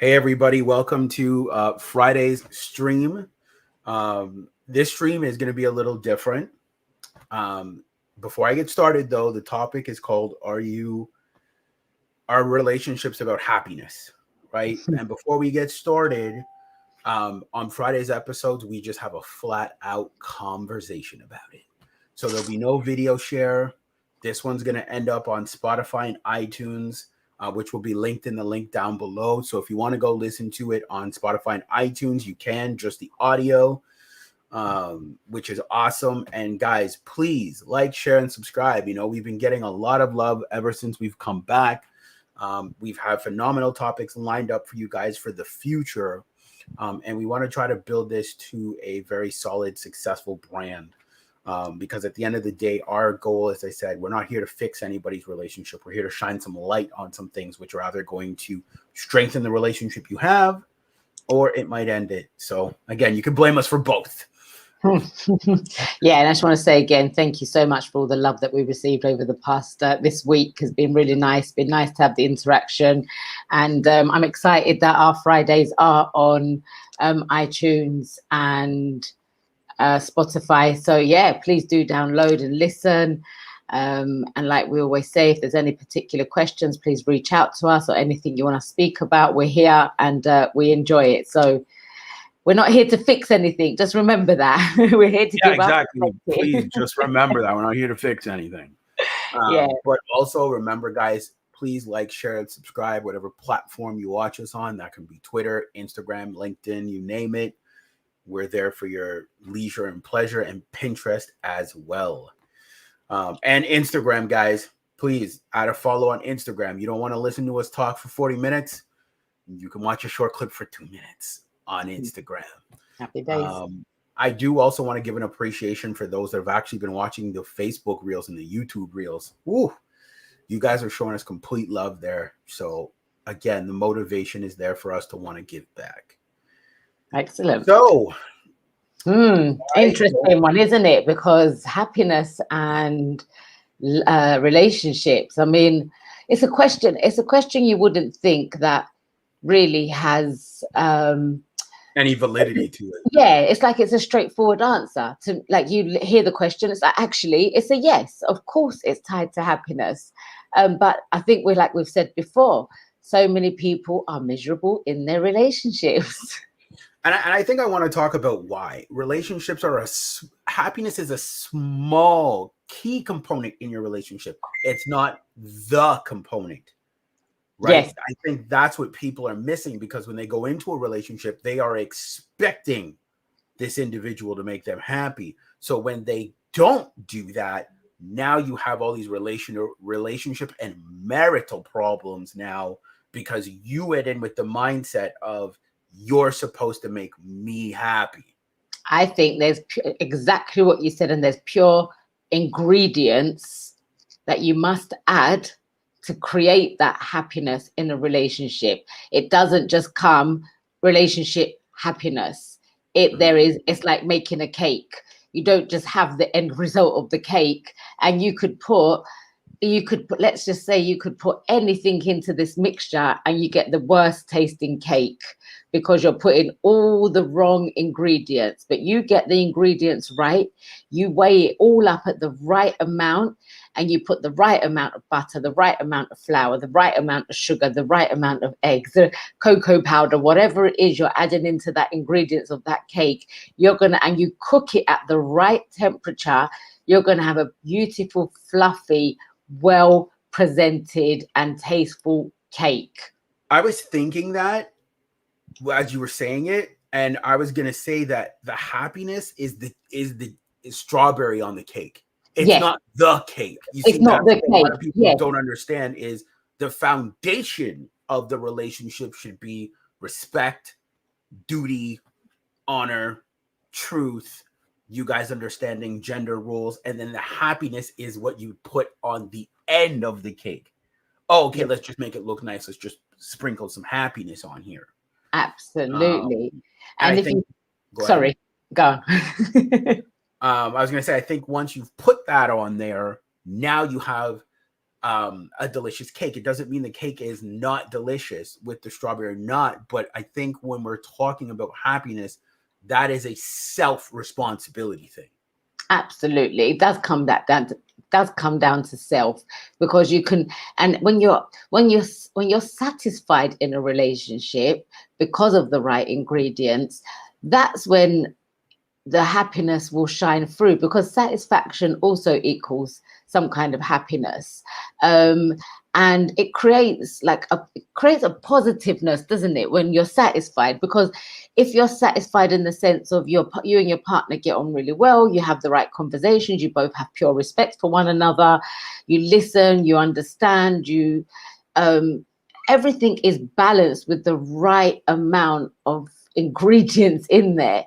Hey everybody, welcome to Friday's stream. This stream is going to be a little different. Before I get started though, the topic is called Are relationships about happiness, right? And before we get started, on Friday's episodes, we just have a flat out conversation about it. So there'll be no video share. This one's going to end up on Spotify and iTunes, which will be linked in the link down below. So if you want to go listen to it on Spotify and iTunes, you can, just the audio, which is awesome. And guys, please like, share, and subscribe. You know, we've been getting a lot of love ever since we've come back. We've had phenomenal topics lined up for you guys for the future. And we want to try to build this to a very solid, successful brand. Because at the end of the day, our goal, as I said, we're not here to fix anybody's relationship. We're here to shine some light on some things which are either going to strengthen the relationship you have, or it might end it. So again, you can blame us for both. Yeah, and I just want to say again, thank you so much for all the love that we received over the past this week. Has been really nice. Been nice to have the interaction, and I'm excited that our Fridays are on iTunes and Spotify. So yeah, please do download and listen. And like we always say, if there's any particular questions, please reach out to us, or anything you want to speak about. We're here and we enjoy it. So we're not here to fix anything. Just remember that. We're here to give exactly. Please just remember that we're not here to fix anything. But also remember, guys, please like, share, and subscribe, whatever platform you watch us on. That can be Twitter, Instagram, LinkedIn, you name it. We're there for your leisure and pleasure, and Pinterest as well. And Instagram, guys, please add a follow on Instagram. You don't want to listen to us talk for 40 minutes. You can watch a short clip for 2 minutes on Instagram. Happy days. I do also want to give an appreciation for those that have actually been watching the Facebook Reels and the YouTube Reels. Ooh, you guys are showing us complete love there. So again, the motivation is there for us to want to give back. Excellent. So, interesting one, isn't it? Because happiness and relationships. I mean, it's a question. It's a question you wouldn't think that really has any validity to it. Yeah, it's like it's a straightforward answer to, like, you hear the question, it's like, actually it's a yes, of course it's tied to happiness. But I think we've said before, so many people are miserable in their relationships. And I think I want to talk about why relationships are happiness is a small key component in your relationship. It's not the component. Right. Yes. I think that's what people are missing, because when they go into a relationship, they are expecting this individual to make them happy. So when they don't do that, now you have all these relationship and marital problems now, because you went in with the mindset of you're supposed to make me happy. I think there's exactly what you said, and there's pure ingredients that you must add to create that happiness in a relationship. It doesn't just come relationship happiness. It's like making a cake. You don't just have the end result of the cake, and you could put, let's just say you could put anything into this mixture and you get the worst tasting cake, because you're putting all the wrong ingredients. But you get the ingredients right, you weigh it all up at the right amount, and you put the right amount of butter, the right amount of flour, the right amount of sugar, the right amount of eggs, the cocoa powder, whatever it is you're adding into that ingredients of that cake, and you cook it at the right temperature, you're gonna have a beautiful, fluffy, well presented and tasteful cake. I was thinking that as you were saying it, and I was gonna say that the happiness is the strawberry on the cake. It's not the cake. It's not the cake. A lot of people don't understand is the foundation of the relationship should be respect, duty, honor, truth, you guys understanding gender rules, and then the happiness is what you put on the end of the cake. Oh, okay, let's just make it look nice. Let's just sprinkle some happiness on here. Absolutely. And if you go on. I was going to say, I think once you've put that on there, now you have a delicious cake. It doesn't mean the cake is not delicious with the strawberry or not. But I think when we're talking about happiness, that is a self-responsibility thing. Absolutely, it does come down to self, because you can, and when you're satisfied in a relationship because of the right ingredients, that's when the happiness will shine through, because satisfaction also equals some kind of happiness. And it creates a positiveness, doesn't it, when you're satisfied? Because if you're satisfied in the sense of you and your partner get on really well, you have the right conversations, you both have pure respect for one another, you listen, you understand, you everything is balanced with the right amount of ingredients in there,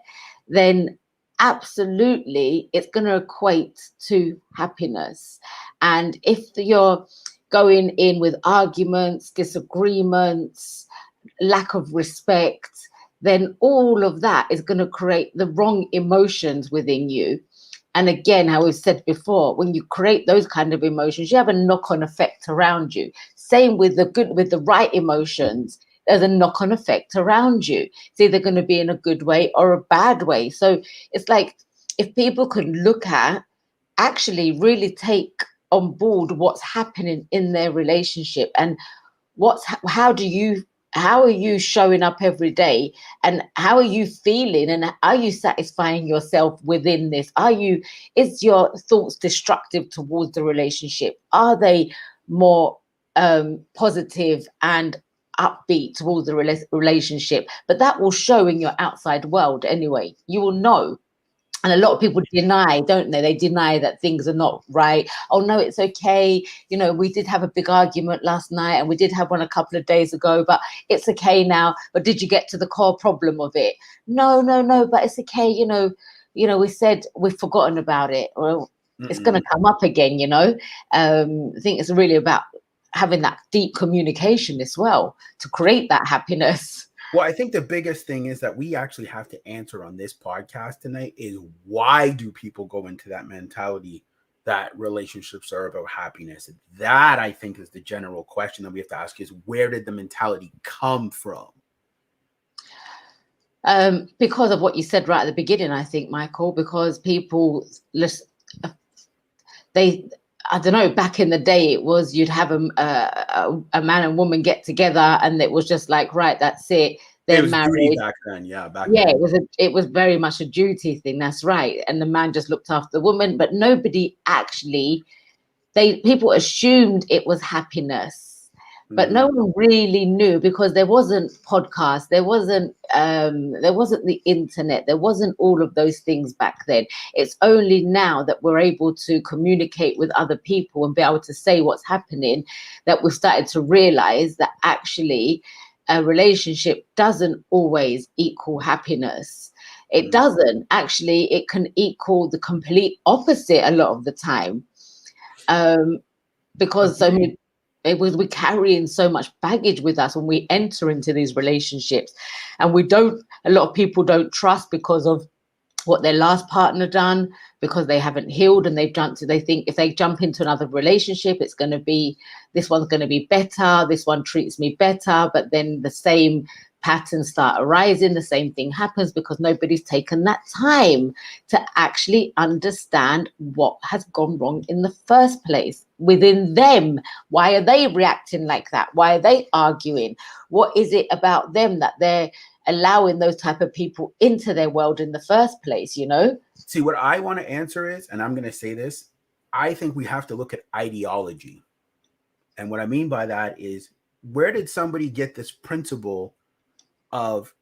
then absolutely it's going to equate to happiness. And if you're going in with arguments, disagreements, lack of respect, then all of that is going to create the wrong emotions within you. And again, how we've said before, when you create those kind of emotions, you have a knock-on effect around you. Same with the right emotions, there's a knock-on effect around you. It's either going to be in a good way or a bad way. So it's like, if people could look at, actually really take on board what's happening in their relationship, and how are you showing up every day, and how are you feeling, and are you satisfying yourself within this? Is your thoughts destructive towards the relationship? Are they more positive and upbeat towards the relationship? But that will show in your outside world anyway. You will know. And a lot of people deny, don't they? They deny that things are not right. Oh, no, it's okay. We did have a big argument last night, and we did have one a couple of days ago, but it's okay now. But did you get to the core problem of it? No, but it's okay. We said we've forgotten about it. Well, it's going to come up again, I think it's really about having that deep communication as well to create that happiness. Well, I think the biggest thing is that we actually have to answer on this podcast tonight is, why do people go into that mentality that relationships are about happiness? That, I think, is the general question that we have to ask, is where did the mentality come from? Because of what you said right at the beginning, I think, Michael, because people listen, I don't know, back in the day, it was you'd have a man and woman get together, and it was just like, right, that's it. They're married. Back then, then. It was very much a duty thing. That's right. And the man just looked after the woman, but nobody actually. People assumed it was happiness. But no one really knew, because there wasn't podcasts, there wasn't the internet, there wasn't all of those things back then. It's only now that we're able to communicate with other people and be able to say what's happening, that we've started to realize that actually a relationship doesn't always equal happiness. It doesn't. Actually, it can equal the complete opposite a lot of the time, because we're carrying so much baggage with us when we enter into these relationships, and a lot of people don't trust because of what their last partner done, because they haven't healed, and they think if they jump into another relationship, this one's going to be better, this one treats me better, but then the same patterns start arising, the same thing happens, because nobody's taken that time to actually understand what has gone wrong in the first place within them. Why are they reacting like that? Why are they arguing? What is it about them that they're allowing those type of people into their world in the first place? See, what I want to answer is, and I'm going to say this, I think we have to look at ideology. And what I mean by that is, where did somebody get this principle of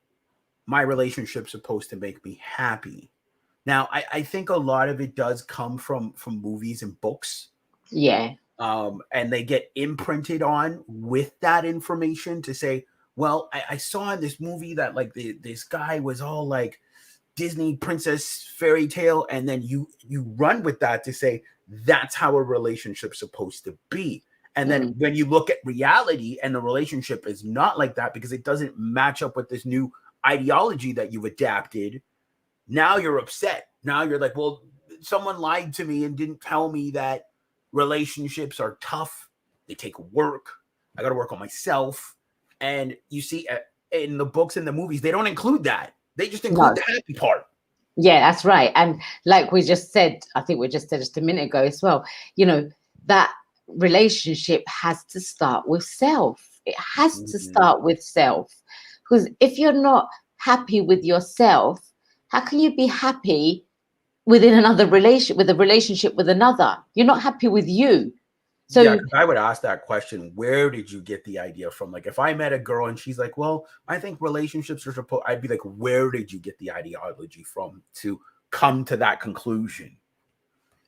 my relationship supposed to make me happy? Now, I think a lot of it does come from movies and books. Yeah. And they get imprinted on with that information to say, well, I saw in this movie that like this guy was all like Disney princess fairy tale, and then you run with that to say that's how a relationship's supposed to be. And then when you look at reality and the relationship is not like that, because it doesn't match up with this new ideology that you've adapted, now you're upset. Now you're like, well, someone lied to me and didn't tell me that relationships are tough They take work. I got to work on myself. And you see in the books and the movies, they don't include that. They just include the happy part. Yeah, that's right. And like we just said, I think we just said just a minute ago as well, you know, that relationship has to start with self. It has to start with self. Because if you're not happy with yourself, how can you be happy within another relationship, with a relationship with another? You're not happy with you. So yeah, because I would ask that question, where did you get the idea from? Like, if I met a girl and she's like, well, I think relationships are supposed, I'd be like, where did you get the ideology from to come to that conclusion?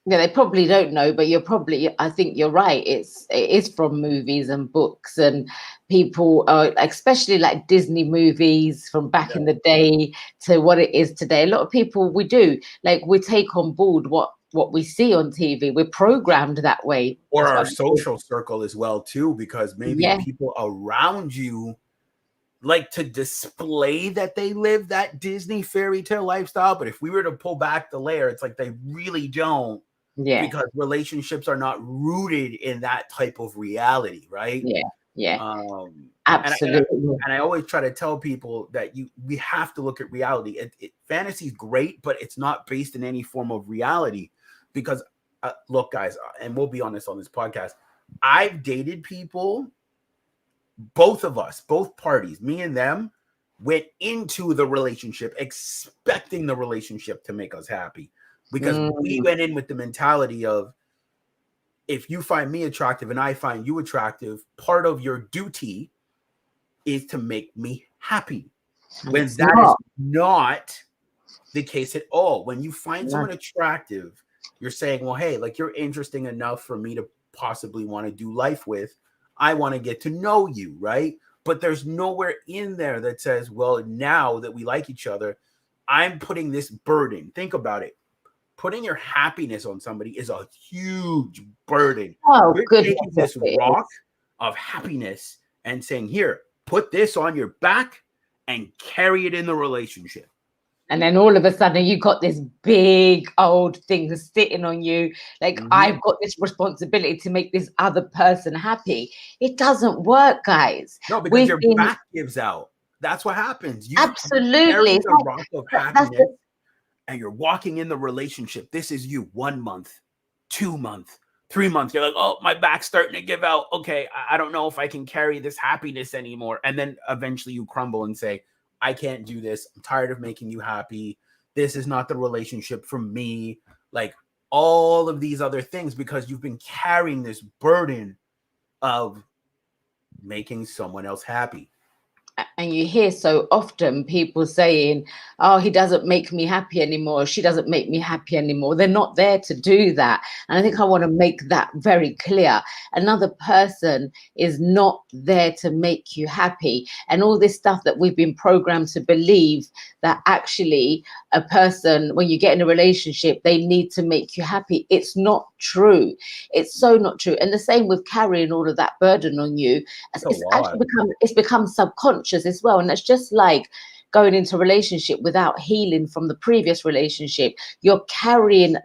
yeah, they probably don't know, but I think you're right. It is from movies and books, and people especially like Disney movies from back in the day to what it is today. A lot of people, we take on board what we see on TV. We're programmed that way. Or our social circle as well too, because maybe people around you like to display that they live that Disney fairy tale lifestyle. But if we were to pull back the layer, it's like they really don't. Yeah. Because relationships are not rooted in that type of reality, right? Yeah. Absolutely. And I always try to tell people that we have to look at reality. Fantasy is great, but it's not based in any form of reality. Because look, guys, and we'll be honest on this podcast, I've dated people, both of us, both parties, me and them, went into the relationship expecting the relationship to make us happy. Because we went in with the mentality of, if you find me attractive and I find you attractive, part of your duty is to make me happy. When that is not the case at all. When you find someone attractive, you're saying, well, hey, like, you're interesting enough for me to possibly want to do life with. I want to get to know you, right? But there's nowhere in there that says, well, now that we like each other, I'm putting this burden. Think about it. Putting your happiness on somebody is a huge burden. Oh, you're taking this rock of happiness and saying, here, put this on your back and carry it in the relationship. And then all of a sudden you got this big old thing sitting on you. Like, I've got this responsibility to make this other person happy. It doesn't work, guys. No, because your back gives out. That's what happens. Absolutely. You carry the rock of happiness. And you're walking in the relationship. This is you 1 month, 2 months, 3 months. You're like, oh, my back's starting to give out. Okay, I don't know if I can carry this happiness anymore. And then eventually you crumble and say, I can't do this. I'm tired of making you happy. This is not the relationship for me. Like, all of these other things, because you've been carrying this burden of making someone else happy. And you hear so often people saying, oh, he doesn't make me happy anymore. She doesn't make me happy anymore. They're not there to do that. And I think I want to make that very clear. Another person is not there to make you happy. And all this stuff that we've been programmed to believe, that actually a person, when you get in a relationship, they need to make you happy. It's not true. It's so not true. And the same with carrying all of that burden on you. It's become subconscious as well. And it's just like going into a relationship without healing from the previous relationship. You're carrying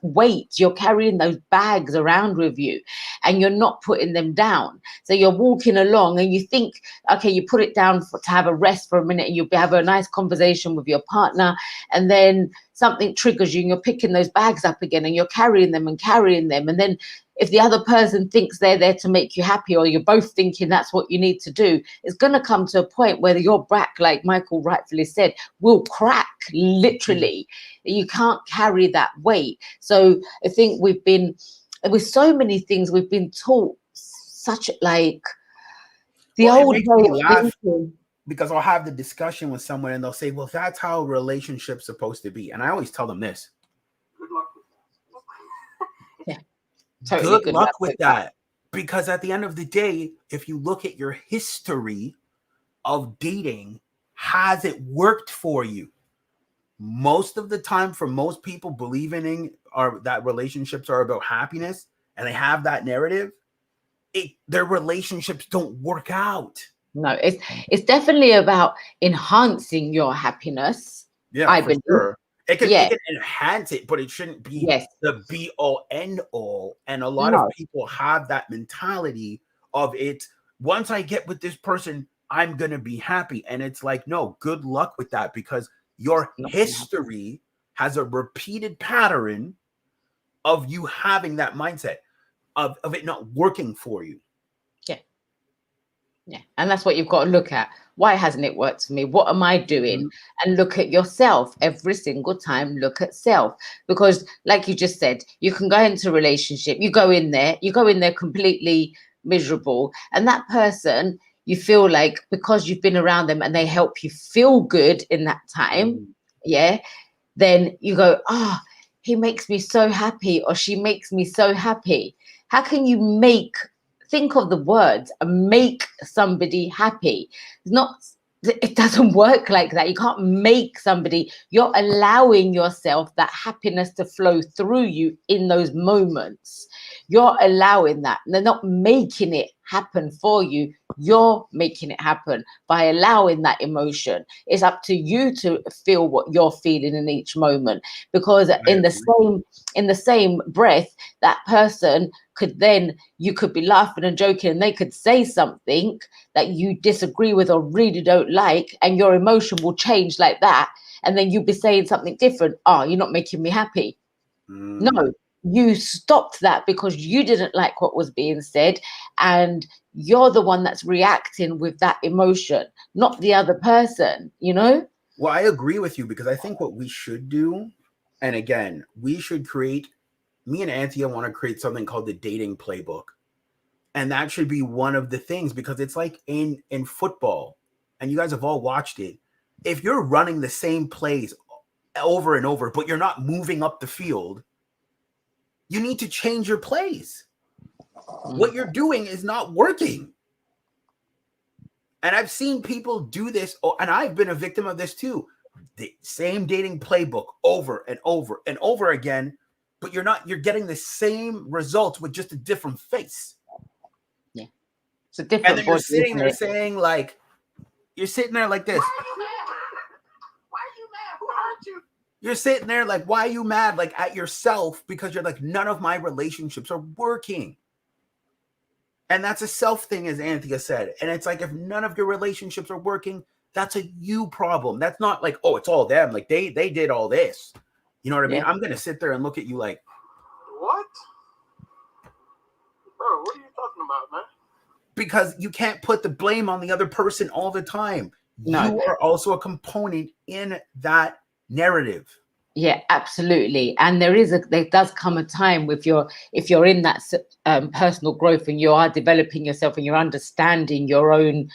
weight, you're carrying those bags around with you, and you're not putting them down. So you're walking along and you think, okay, you put it down to have a rest for a minute, and you'll have a nice conversation with your partner, and then something triggers you and you're picking those bags up again and you're carrying them. And then if the other person thinks they're there to make you happy, or you're both thinking that's what you need to do, it's going to come to a point where your back, like Michael rightfully said, will crack, literally. You can't carry that weight. So I think we've been, with so many things, we've been taught such like the old way of thinking. Because I'll have the discussion with someone and they'll say, well, that's how a relationship's supposed to be. And I always tell them this. Good luck with that. Totally good luck with that. Because at the end of the day, if you look at your history of dating, has it worked for you? Most of the time, for most people believing that relationships are about happiness, and they have that narrative, their relationships don't work out. No, it's definitely about enhancing your happiness. Yeah, I believe. Sure. Yeah. It can enhance it, but it shouldn't be Yes. the be all end all. And a lot of No. people have that mentality of it. Once I get with this person, I'm gonna be happy. And it's like, no, good luck with that, because your Not gonna happen. history has a repeated pattern of you having that mindset of it not working for you. Yeah. Yeah. And that's what you've got to look at. Why hasn't it worked for me? What am I doing? Mhm. And look at yourself every single time. Look at self. Because like you just said, you can go into a relationship, you go in there completely miserable. And that person, you feel like because you've been around them and they help you feel good in that time, Mhm. yeah, then you go, ah, oh, he makes me so happy, or she makes me so happy. How can you think of the words, make somebody happy? Not, it doesn't work like that. You can't make somebody. You're allowing yourself that happiness to flow through you in those moments. You're allowing that. They're not making it happen for you. You're making it happen by allowing that emotion. It's up to you to feel what you're feeling in each moment, because I agree. in the same breath, that person could then, you could be laughing and joking and they could say something that you disagree with or really don't like, and your emotion will change like that, and then you'll be saying something different. Oh, you're not making me happy. Mm. No, you stopped that because you didn't like what was being said, and you're the one that's reacting with that emotion, not the other person, you know? Well, I agree with you, because I think what we should do, and again, we should create, me and Anthea want to create something called the dating playbook. And that should be one of the things, because it's like in football, and you guys have all watched it. If you're running the same plays over and over, but you're not moving up the field, you need to change your plays. What Mm. you're doing is not working. And I've seen people do this, and I've been a victim of this too. The same dating playbook over and over and over again, but you're getting the same results with just a different face. Yeah, it's a And different then you're body, sitting isn't there it? saying, like, you're sitting there like this. Why are you mad? Who hurt you? You're sitting there like, why are you mad? Like at yourself, because you're like, none of my relationships are working. And that's a self thing, as Anthea said. And it's like, if none of your relationships are working, that's a you problem. That's not like, oh, it's all them. Like they did all this. You know what I mean? Yeah. I'm gonna sit there and look at you like, what? Bro, what are you talking about, man? because you can't put the blame on the other person all the time. No. You are also a component in that narrative. Yeah, absolutely. And there does come a time with if you're in that personal growth and you are developing yourself and you're understanding your own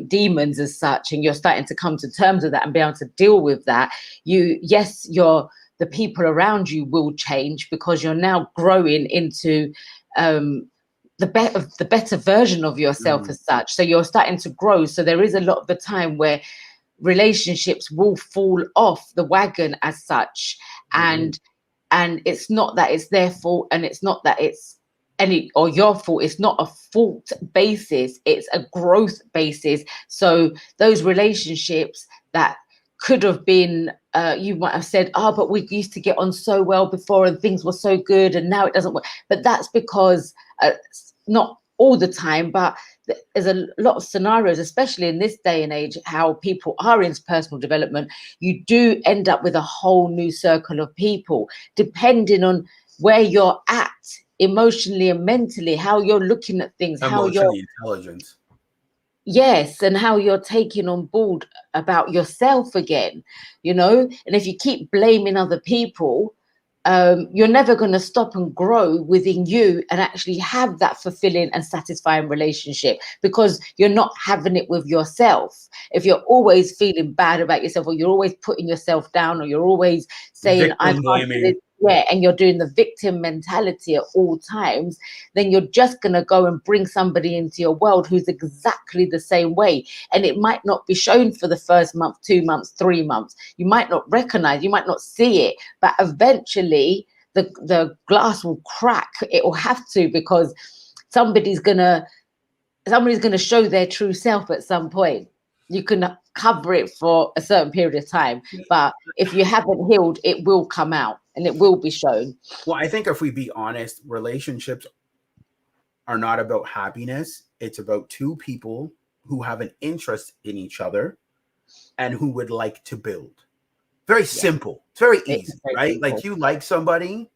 demons as such, and you're starting to come to terms with that and be able to deal with that. The people around you will change, because you're now growing into the better version of yourself as such. So you're starting to grow. So there is a lot of the time where relationships will fall off the wagon as such, Mm-hmm. and it's not that it's their fault, and it's not that it's any or your fault. It's not a fault basis, it's a growth basis. So those relationships that could have been you might have said, oh, but we used to get on so well before and things were so good and now it doesn't work. But that's because not all the time, but there's a lot of scenarios, especially in this day and age, how people are in personal development. You do end up with a whole new circle of people, depending on where you're at emotionally and mentally, how you're looking at things, how you're, Emotionally intelligent. yes, and how you're taking on board about yourself again, you know. And if you keep blaming other people, you're never going to stop and grow within you and actually have that fulfilling and satisfying relationship, because you're not having it with yourself. If you're always feeling bad about yourself, or you're always putting yourself down, or you're always saying, I Victim can't do this, blaming. yeah, and you're doing the victim mentality at all times, then you're just going to go and bring somebody into your world who's exactly the same way. And it might not be shown for the first month, 2 months, 3 months. You might not recognize, you might not see it, but eventually the glass will crack. It will have to, because somebody's gonna show their true self at some point. You can cover it for a certain period of time. But if you haven't healed, it will come out and it will be shown. Well, I think if we be honest, relationships are not about happiness. It's about two people who have an interest in each other and who would like to build. Very simple. It's very easy, right? Simple. Like you like somebody,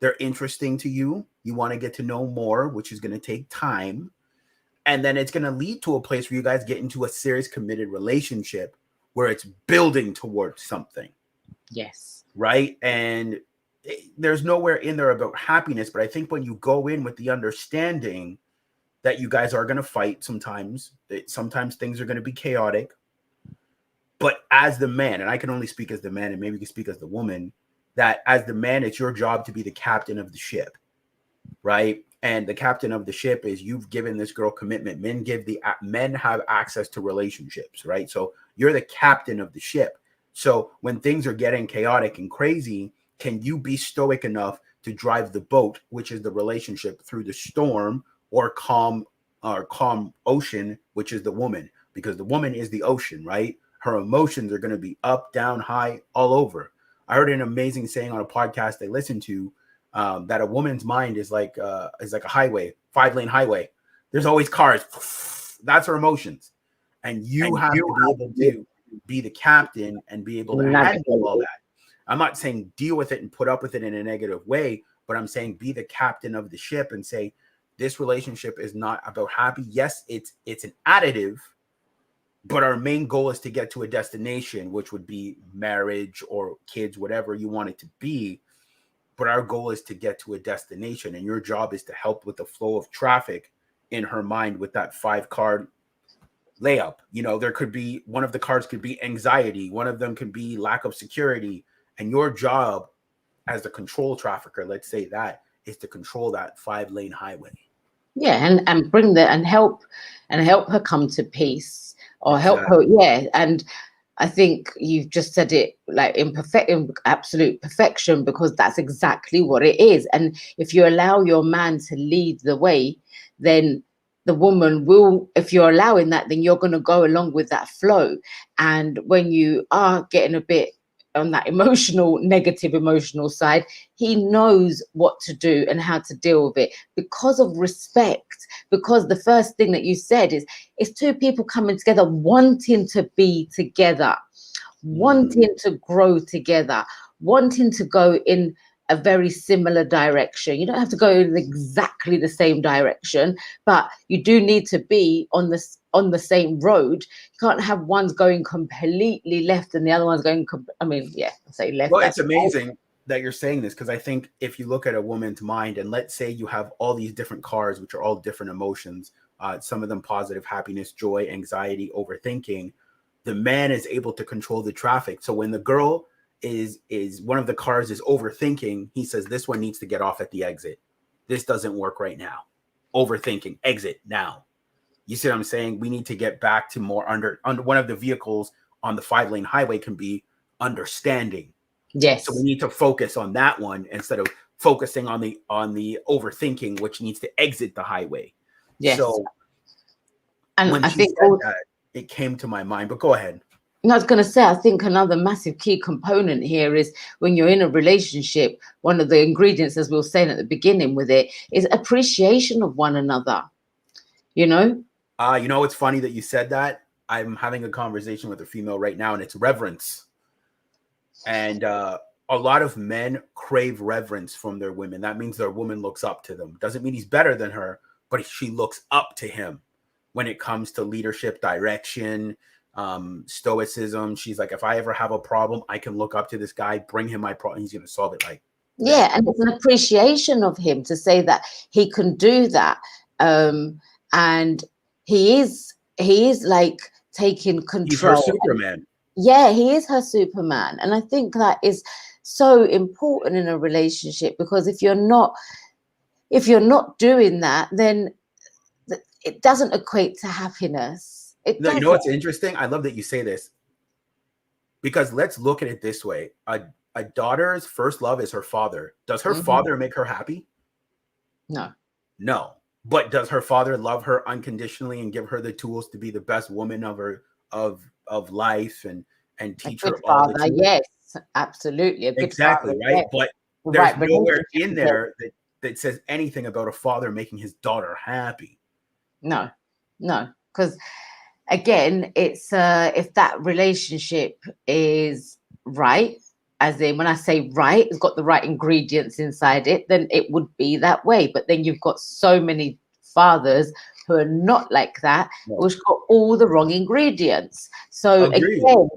they're interesting to you. You want to get to know more, which is going to take time. And then it's going to lead to a place where you guys get into a serious committed relationship where it's building towards something. Yes. Right. And there's nowhere in there about happiness. But I think when you go in with the understanding that you guys are going to fight sometimes things are going to be chaotic. But as the man, and I can only speak as the man and maybe you can speak as the woman, that as the man, it's your job to be the captain of the ship. Right. And the captain of the ship is you've given this girl commitment. Men have access to relationships, right? So you're the captain of the ship. So when things are getting chaotic and crazy, can you be stoic enough to drive the boat, which is the relationship, through the storm or calm ocean, which is the woman? Because the woman is the ocean, right? Her emotions are going to be up, down, high, all over. I heard an amazing saying on a podcast I listened to. That a woman's mind is like a highway, 5-lane highway. There's always cars. That's her emotions. And you have to be able to be the captain and be able to handle all that. I'm not saying deal with it and put up with it in a negative way, but I'm saying be the captain of the ship and say, this relationship is not about happy. Yes, it's an additive, but our main goal is to get to a destination, which would be marriage or kids, whatever you want it to be. But our goal is to get to a destination, and your job is to help with the flow of traffic in her mind with that 5-card layup. You know, there could be one of the cards could be anxiety. One of them could be lack of security. And your job as the control trafficker, let's say that, is to control that 5-lane highway. Yeah. And bring that and help her come to peace or help her. Yeah. And I think you've just said it like in absolute perfection, because that's exactly what it is. And if you allow your man to lead the way, then the woman will, if you're allowing that, then you're going to go along with that flow. And when you are getting a bit on that negative emotional side, he knows what to do and how to deal with it because of respect. Because the first thing that you said is it's two people coming together, wanting to be together, wanting to grow together, wanting to go in a very similar direction. You don't have to go in exactly the same direction, but you do need to be on the same road. You can't have one's going completely left and the other one's going say left. Well, it's amazing that you're saying this, because I think if you look at a woman's mind, and let's say you have all these different cards, which are all different emotions, some of them positive, happiness, joy, anxiety, overthinking, the man is able to control the traffic. So when the girl is one of the cars is overthinking, he says, this one needs to get off at the exit. This doesn't work right now. Overthinking, exit now. You see what I'm saying? We need to get back to more under one of the vehicles on the 5-lane highway can be understanding. Yes. So we need to focus on that one instead of focusing on the overthinking, which needs to exit the highway. Yes. So and when I she think said that, it came to my mind, but go ahead. I was going to say, I think another massive key component here is when you're in a relationship, one of the ingredients, as we were saying at the beginning with it, is appreciation of one another. You know? It's funny that you said that. I'm having a conversation with a female right now, and it's reverence. And a lot of men crave reverence from their women. That means their woman looks up to them. Doesn't mean he's better than her, but she looks up to him when it comes to leadership, direction, stoicism. She's like, if I ever have a problem, I can look up to this guy, bring him my problem, he's going to solve it. Like, yeah, and it's an appreciation of him to say that he can do that, and he is like taking control. He's her Superman. Yeah, he is her Superman, and I think that is so important in a relationship, because if you're not doing that, then it doesn't equate to happiness. You know what's interesting? I love that you say this, because let's look at it this way. A daughter's first love is her father. Does her father make her happy? No. But does her father love her unconditionally and give her the tools to be the best woman of of life and A teach good her all the father, tools. yes, absolutely. A good Exactly, father, right? yes. But The there's right nowhere relationship in with it. there that says anything about a father making his daughter happy. No, no, because again, it's if that relationship is right, as in when I say right, it's got the right ingredients inside it, then it would be that way. But then you've got so many fathers who are not like that, No. which got all the wrong ingredients. So Agreed. again,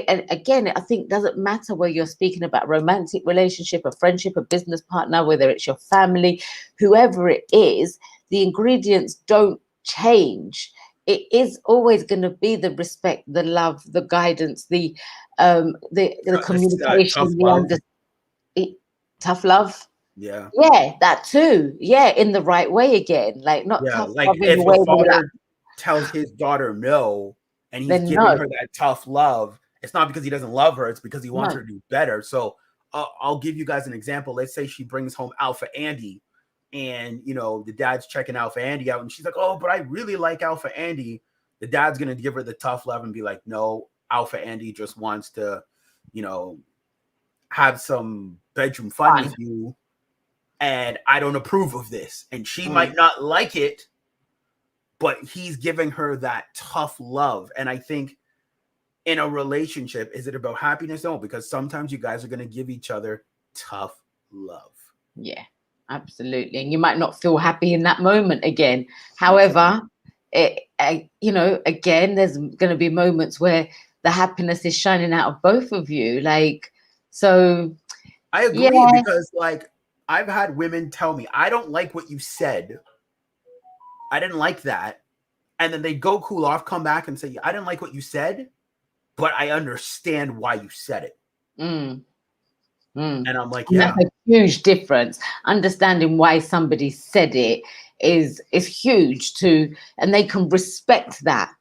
and again, I think doesn't matter whether you're speaking about romantic relationship, a friendship, a business partner, whether it's your family, whoever it is, the ingredients don't change. It is always going to be the respect, the love, the guidance, the communication, Tough love. tough love. Yeah. Yeah, that too. Yeah, in the right way again, like not Yeah, tough like love in if the a way where you're like, father tells his daughter no, and he's then giving no, her that tough love, it's not because he doesn't love her, it's because he wants no, her to do better. So I'll give you guys an example. Let's say she brings home Alpha Andy, and the dad's checking Alpha Andy out, and she's like, "Oh, but I really like Alpha Andy." The dad's gonna give her the tough love and be like, "No, Alpha Andy just wants to, have some bedroom fun fine. with you, and I don't approve of this." And she Mm. might not like it, but he's giving her that tough love. And I think in a relationship, is it about happiness? No, because sometimes you guys are going to give each other tough love. Yeah, absolutely. And you might not feel happy in that moment again. However, again, there's going to be moments where the happiness is shining out of both of you. Like, so I agree, yeah, because like I've had women tell me, "I don't like what you said. I didn't like that." And then they go cool off, come back and say, "I didn't like what you said, but I understand why you said it." mm, mm. And I'm like, And "Yeah." that's a huge difference. Understanding why somebody said it is huge too, and they can respect that.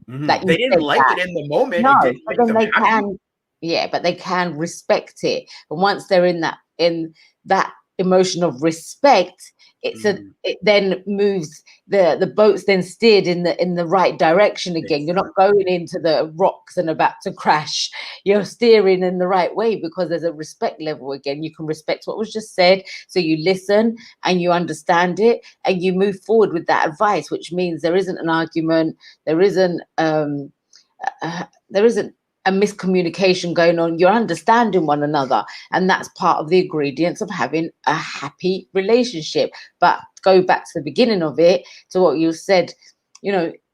That you They didn't said like that. it in the moment. No, It didn't but make then them they happy. can, yeah, but they can respect it. And once they're in that emotion of respect, it then moves the boat's then steered in the right direction again. You're not going into the rocks and about to crash. You're steering in the right way because there's a respect level again. You can respect what was just said, so you listen and you understand it and you move forward with that advice, which means there isn't an argument, there isn't a miscommunication going on. You're understanding one another, and that's part of the ingredients of having a happy relationship. But go back to the beginning of it, to what you said,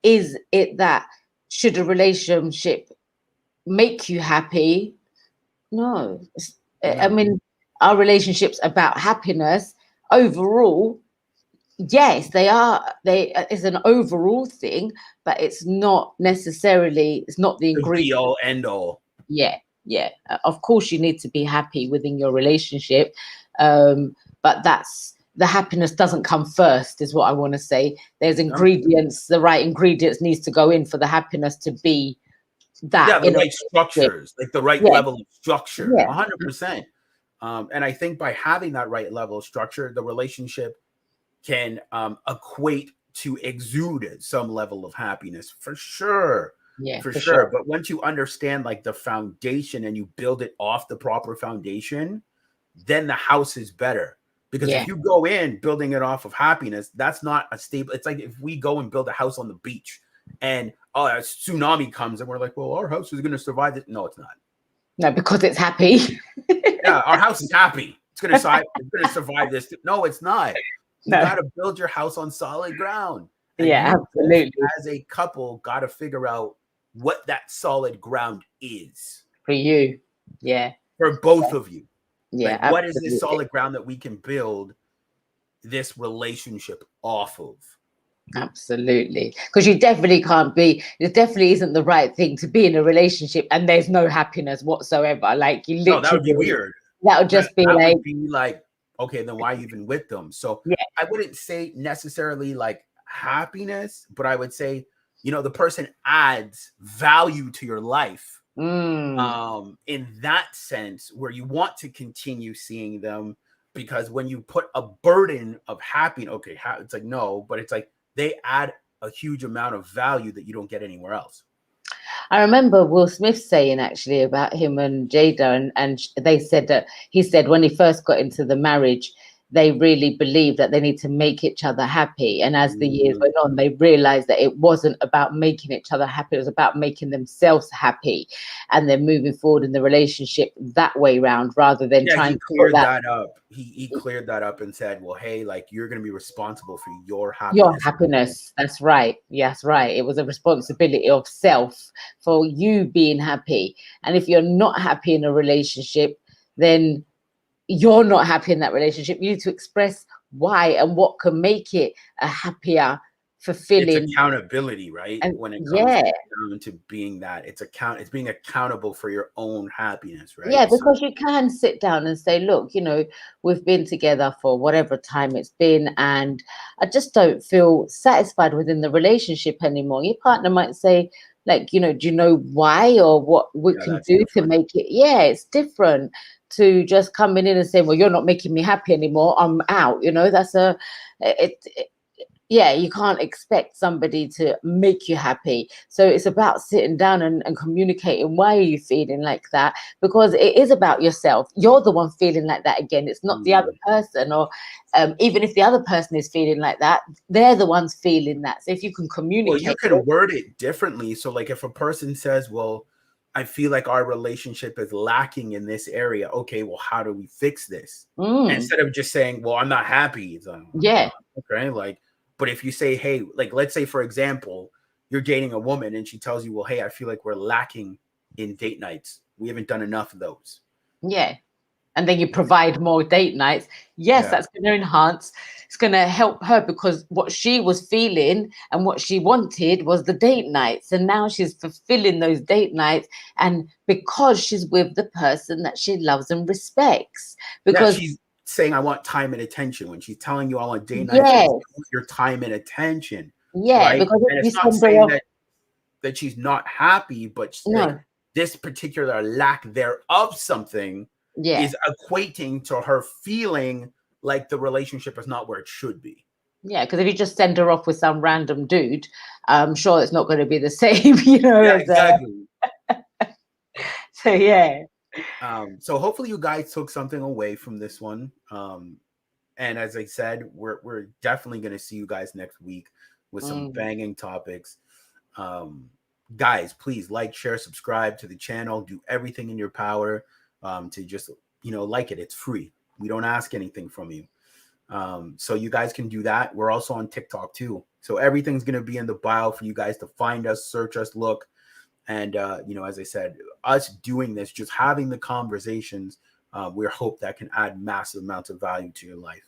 is it that should a relationship make you happy? No. I mean, our relationships about happiness overall. Yes, they are. It's an overall thing, but it's not necessarily. It's not the The be ingredient. all end all. Yeah, yeah. Of course, you need to be happy within your relationship, but that's the happiness doesn't come first, is what I want to say. There's ingredients. The right ingredients needs to go in for the happiness to be that. Yeah, the In a right relationship. structures, like the right Yeah, level of structure, yeah, 100%. And I think by having that right level of structure, the relationship can equate to exude some level of happiness, for sure. yeah, For for sure. sure. But once you understand like the foundation and you build it off the proper foundation, then the house is better. Because Yeah, if you go in building it off of happiness, that's not a stable. It's like if we go and build a house on the beach and a tsunami comes and we're like, well, our house is going to survive it. No, it's not. no, because it's happy. Yeah, our house is happy. It's going to survive this. No, it's not. You No, got to build your house on solid ground. And yeah, you both, absolutely. as a couple, got to figure out what that solid ground is For you, yeah, for both of you. yeah, Like, what is this absolutely. solid ground that we can build this relationship off of? Absolutely. Because you definitely can't be, it definitely isn't the right thing to be in a relationship and there's no happiness whatsoever. Like you No, that would be literally, weird. that would That, just be that like, would be like, okay, then why even with them? So yeah, I wouldn't say necessarily like happiness, but I would say, the person adds value to your life. In that sense, where you want to continue seeing them, because when you put a burden of happiness, okay, it's like no, but it's like they add a huge amount of value that you don't get anywhere else. I remember Will Smith saying actually about him and Jada, and they said that he said when he first got into the marriage, they really believed that they need to make each other happy. And as the years went on, they realized that it wasn't about making each other happy, it was about making themselves happy. And then moving forward in the relationship that way round, rather than trying he to put cleared that up. He cleared that up and said, well, hey, like, you're going to be responsible for your your happiness. happiness. That's right. Yes, right. It was a responsibility of self for you being happy. And if you're not happy in a relationship, then you're not happy in that relationship. You need to express why and what can make it a happier, It's fulfilling, accountability, right? and When it comes yeah, down to being that, it's being accountable for your own happiness, yeah, right? So, because you can sit down and say, look, we've been together for whatever time it's been, and I just don't feel satisfied within the relationship anymore. Your partner might say, like, do you know why, or what we yeah, can that's do to different. make it? Yeah, it's different to just coming in and saying, well, you're not making me happy anymore, I'm out. That's yeah, you can't expect somebody to make you happy. So it's about sitting down and communicating why are you feeling like that, because it is about yourself. You're the one feeling like that again. It's not the other person, or even if the other person is feeling like that, they're the ones feeling that. So if you can Well, you communicate can word it differently. So, like, if a person says, well, I feel like our relationship is lacking in this area. Okay, well, how do we fix this? Instead of just saying, well, I'm not happy. It's like, yeah, okay, like, but if you say, hey, like, let's say, for example, you're dating a woman and she tells you, well, hey, I feel like we're lacking in date nights. We haven't done enough of those. yeah, and then you provide more date nights. Yes, Yeah. that's going to enhance. It's going to help her, because what she was feeling and what she wanted was the date nights, and now she's fulfilling those date nights, and because she's with the person that she loves and respects. Yeah, Because she's saying, I want time and attention. When she's telling you all on date night, yes, she's want your time and attention, yeah, right? because And if you it's not send her saying off, that she's not happy, but like no, this particular lack thereof something yeah, is equating to her feeling like the relationship is not where it should be. yeah, because if you just send her off with some random dude, I'm sure it's not going to be the same, Yeah, as exactly. so yeah. So hopefully you guys took something away from this one. And as I said, we're definitely going to see you guys next week with some banging topics. Guys, please like, share, subscribe to the channel. Do everything in your power to just like it. It's free. We don't ask anything from you. So you guys can do that. We're also on TikTok too. So everything's going to be in the bio for you guys to find us, search us, look. And as I said, us doing this, just having the conversations, we hope that can add massive amounts of value to your life.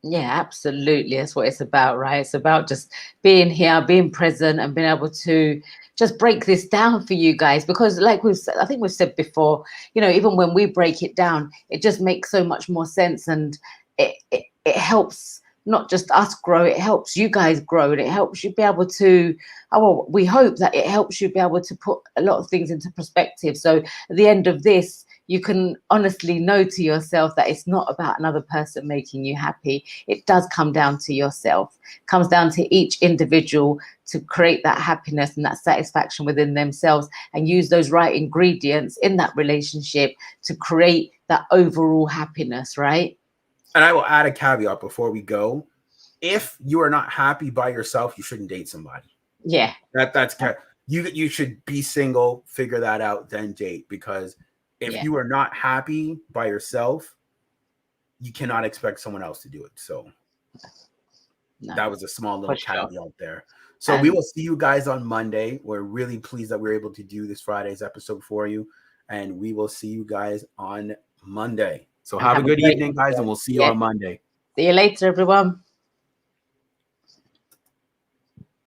Yeah, absolutely. That's what it's about, right? It's about just being here, being present, and being able to just break this down for you guys. Because, like I think we've said before, even when we break it down, it just makes so much more sense, and it helps not just us grow, it helps you guys grow, and it helps you be able to. Oh, well, we hope that it helps you be able to put a lot of things into perspective. So at the end of this, you can honestly know to yourself that it's not about another person making you happy. It does come down to yourself. It comes down to each individual to create that happiness and that satisfaction within themselves, and use those right ingredients in that relationship to create that overall happiness, right? And I will add a caveat before we go. If you are not happy by yourself, you shouldn't date somebody. Yeah. That's you should be single, figure that out, then date. Because if you are not happy by yourself, you cannot expect someone else to do it. So that was a small little caveat there. So we will see you guys on Monday. We're really pleased that we're able to do this Friday's episode for you. And we will see you guys on Monday. So have a good evening, guys, and we'll see you on Monday. See you later, everyone.